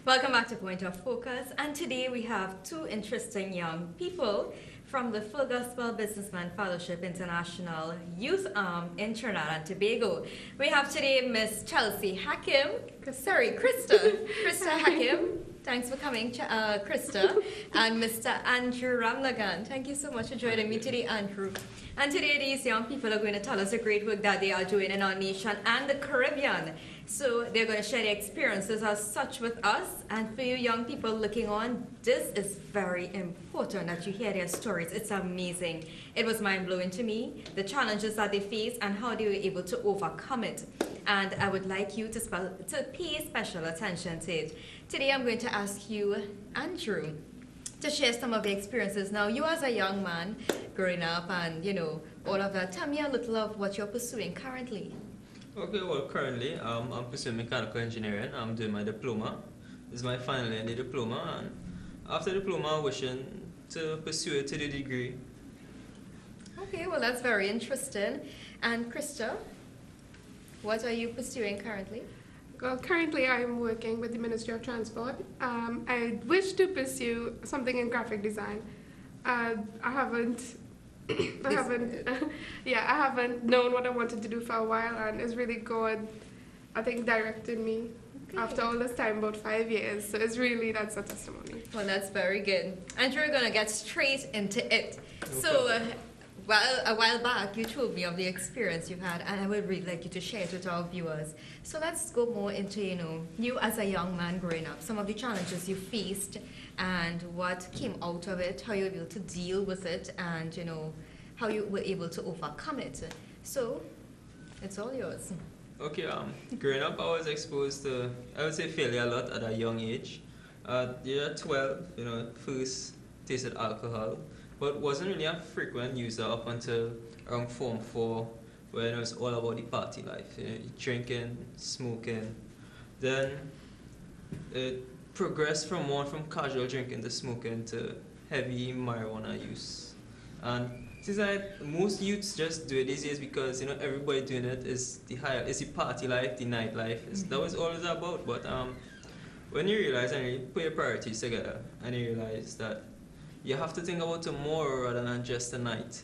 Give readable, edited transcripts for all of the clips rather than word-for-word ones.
Welcome back to Point of Focus, and today we have two interesting young people from the Full Gospel Businessman Fellowship International Youth Arm in Trinidad and Tobago. We have today Miss Chelsea Hakim, Krista Hakim. Thanks for coming, Krista, and Mr. Andrew Ramlagan. Thank you so much for joining me today, Andrew. And today these young people are going to tell us the great work that they are doing in our nation and the Caribbean. So they're going to share their experiences as such with us. And for you young people looking on, this is very important that you hear their stories. It's amazing. It was mind-blowing to me, the challenges that they face and how they were able to overcome it. And I would like you to pay special attention to it. Today I'm going to ask you, Andrew, to share some of the experiences. Now, you as a young man growing up and, all of that, tell me a little of what you're pursuing currently. Okay, well, currently I'm pursuing mechanical engineering. I'm doing my diploma. This is my final year in the diploma, and after diploma, I'm wishing to pursue it to the degree. Okay, well, that's very interesting. And Krista, what are you pursuing currently? Well, currently I'm working with the Ministry of Transport. I wish to pursue something in graphic design. I haven't known what I wanted to do for a while, and it's really God, I think, directed me after all this time, about 5 years. So that's a testimony. Well, that's very good. And we're going to get straight into it. So, a while back, you told me of the experience you had, and I would really like you to share it with our viewers. So let's go more into, you as a young man growing up, some of the challenges you faced, and what came out of it, how you were able to deal with it, and, how you were able to overcome it. So, it's all yours. Okay, growing up, I was exposed to, I would say, failure a lot at a young age. At the year 12, first tasted alcohol, but wasn't really a frequent user up until around Form 4, when it was all about the party life, drinking, smoking. Then it progressed from casual drinking to smoking to heavy marijuana use. And since most youths just do it these days because everybody doing it is the party life, the nightlife. That was all it's about. But when you realize and you put your priorities together and you realize that you have to think about tomorrow rather than just tonight,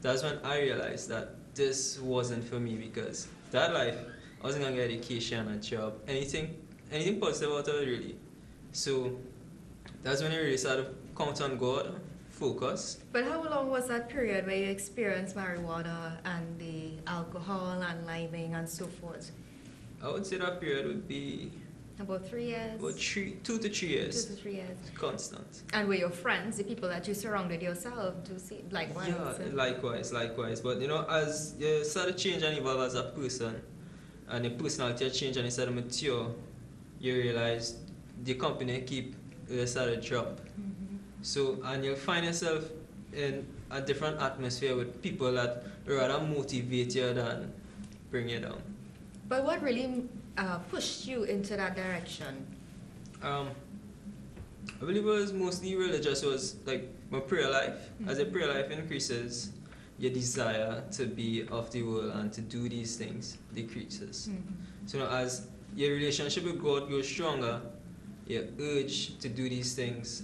that's when I realized that this wasn't for me, because that life, I wasn't gonna get education, a job, anything positive out of it really. So that's when I really started to count on God, focus. But how long was that period where you experienced marijuana and the alcohol and liming and so forth? I would say that period would be about 3 years? About 2 to 3 years. 2 to 3 years. Constant. And were your friends, the people that you surrounded yourself, to see likewise? Yeah, likewise. But as you start to change and evolve as a person, and your personality change and you start to mature, you realize the company start to drop. So, and you'll find yourself in a different atmosphere with people that rather motivate you than bring you down. But what really pushed you into that direction? I believe it was mostly religious. It was like my prayer life. As your prayer life increases, your desire to be of the world and to do these things decreases. So as your relationship with God grows stronger, your urge to do these things,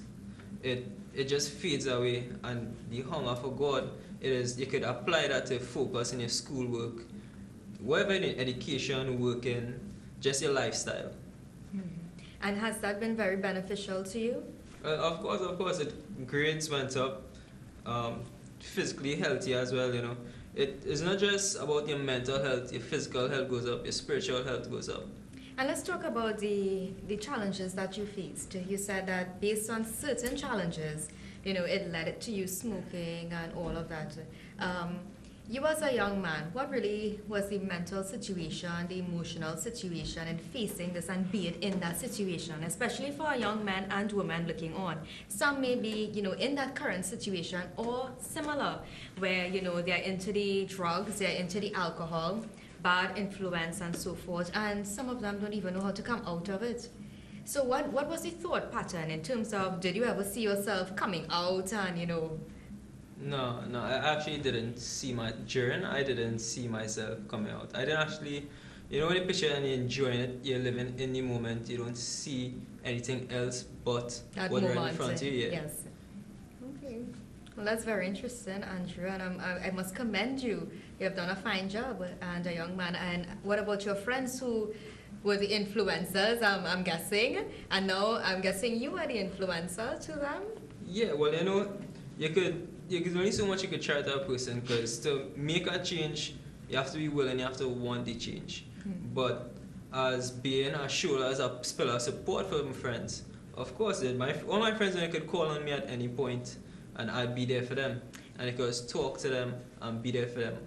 it just fades away, and the hunger for God, you could apply that to focus in your schoolwork, whatever in education, working, just your lifestyle. And has that been very beneficial to you? Of course, grades went up, physically healthy as well, It is not just about your mental health, your physical health goes up, your spiritual health goes up. And let's talk about the challenges that you faced. You said that based on certain challenges, it led it to you smoking and all of that. You as a young man, what really was the mental situation, the emotional situation in facing this and being in that situation, especially for a young man and woman looking on? Some may be, in that current situation or similar, where, they're into the drugs, they're into the alcohol, bad influence and so forth, and some of them don't even know how to come out of it. So what was the thought pattern in terms of, did you ever see yourself coming out and, No, I actually didn't see I didn't see myself coming out. I didn't actually You know when you picture and you're enjoying it, you're living in the moment. You don't see anything else but That what right in moment, front of you. Yeah. yes. Okay. Well, that's very interesting, Andrew, and I must commend you. You have done a fine job, and a young man. And what about your friends who were the influencers, I'm guessing, and now I'm guessing you are the influencer to them? Yeah, well, you know, there's only so much you could try to a person because to make a change, you have to be willing, you have to want the change. But as being a shoulder, as a pillar of support for my friends, of course, all my friends, they could call on me at any point and I'd be there for them. And I could just talk to them and be there for them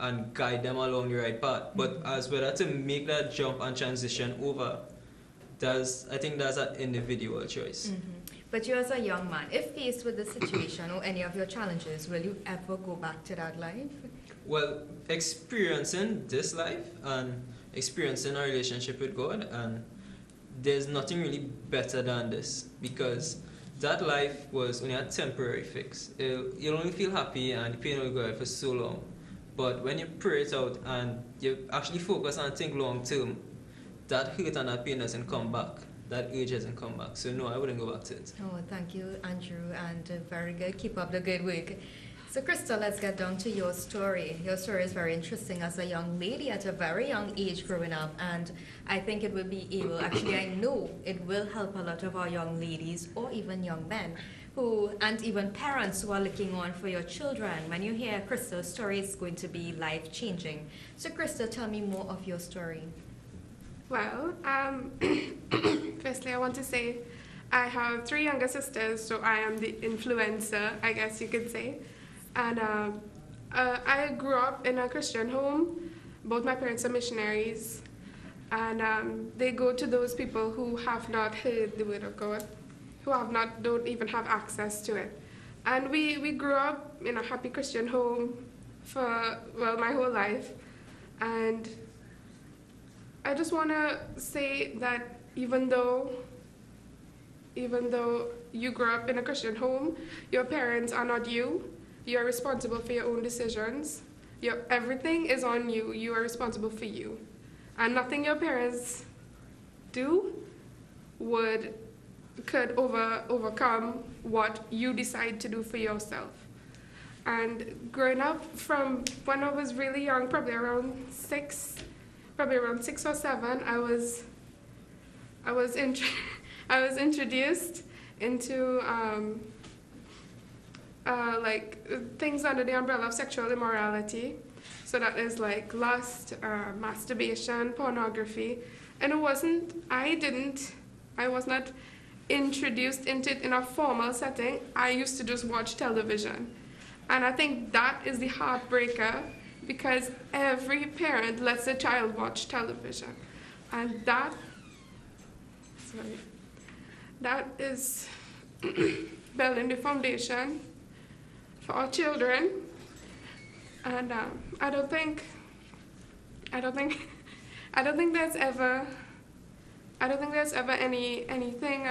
and guide them along the right path. But as whether to make that jump and transition over, I think that's an individual choice. But you as a young man, if faced with the situation or any of your challenges, will you ever go back to that life? Well, experiencing this life and experiencing a relationship with God, and there's nothing really better than this because that life was only a temporary fix. You'll only feel happy and the pain will go away for so long. But when you pray it out and you actually focus and think long term, that hurt and that pain doesn't come back. That urge hasn't come back. So no, I wouldn't go back to it. Oh, thank you, Andrew, and very good. Keep up the good work. So, Crystal, let's get down to your story. Your story is very interesting as a young lady at a very young age growing up, and I think it will be able, actually I know it will help a lot of our young ladies or even young men and even parents who are looking on for your children. When you hear Crystal's story, it's going to be life-changing. So, Crystal, tell me more of your story. Well, firstly, I want to say I have 3 younger sisters, so I am the influencer, I guess you could say. And I grew up in a Christian home. Both my parents are missionaries, and they go to those people who have not heard the word of God, who don't even have access to it. And we grew up in a happy Christian home for, well, my whole life. And I just want to say that even though you grew up in a Christian home, your parents are not you. You are responsible for your own decisions. Everything is on you. You are responsible for you. And nothing your parents do could overcome what you decide to do for yourself. And growing up from when I was really young, probably around 6 or 7, I was introduced into like things under the umbrella of sexual immorality. So that is like lust, masturbation, pornography. And I was not introduced into it in a formal setting. I used to just watch television. And I think that is the heartbreaker, because every parent lets their child watch television. And that is building the foundation for our children. And I don't think there's ever anything.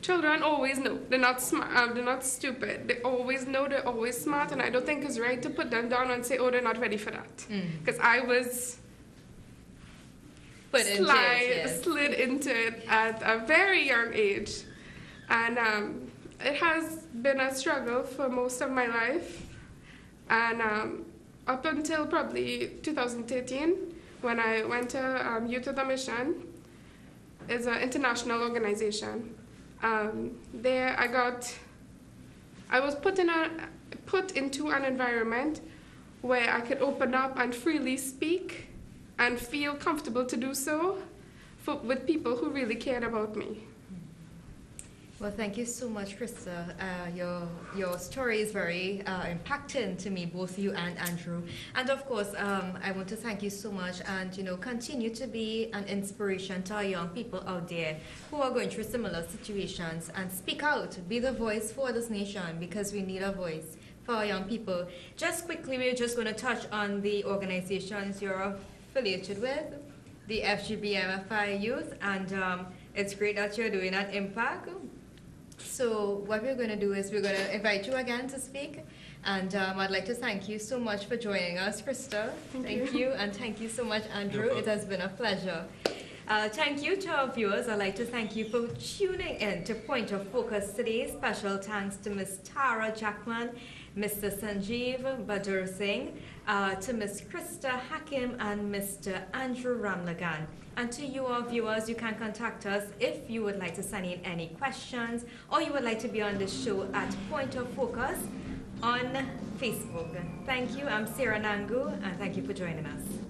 Children always know. They're not smart. They're not stupid. They always know. They're always smart. And I don't think it's right to put them down and say, "Oh, they're not ready for that." Because I was slid into it at a very young age, and it has been a struggle for most of my life, and up until probably 2013, when I went to Youth with a Mission. It's an international organization. There I was put into an environment where I could open up and freely speak and feel comfortable to do so with people who really cared about me. Well, thank you so much, Krista. Your story is very impacting to me, both you and Andrew. And of course, I want to thank you so much, and continue to be an inspiration to our young people out there who are going through similar situations, and speak out, be the voice for this nation, because we need a voice for our young people. Just quickly, we're just going to touch on the organizations you're affiliated with, the FGBMFI Youth, and it's great that you're doing an impact. So what we're going to do is we're going to invite you again to speak, And I'd like to thank you so much for joining us, Krista. Thank you. And thank you so much, Andrew. It has been a pleasure. Thank you to our viewers. I'd like to thank you for tuning in to Point of Focus today. Special thanks to Ms. Tara Jackman, Mr. Sanjeev Badur Singh, to Ms. Krista Hakim, and Mr. Andrew Ramlagan. And to you, our viewers, you can contact us if you would like to send in any questions or you would like to be on the show at Point of Focus on Facebook. Thank you. I'm Sarah Nangu, and thank you for joining us.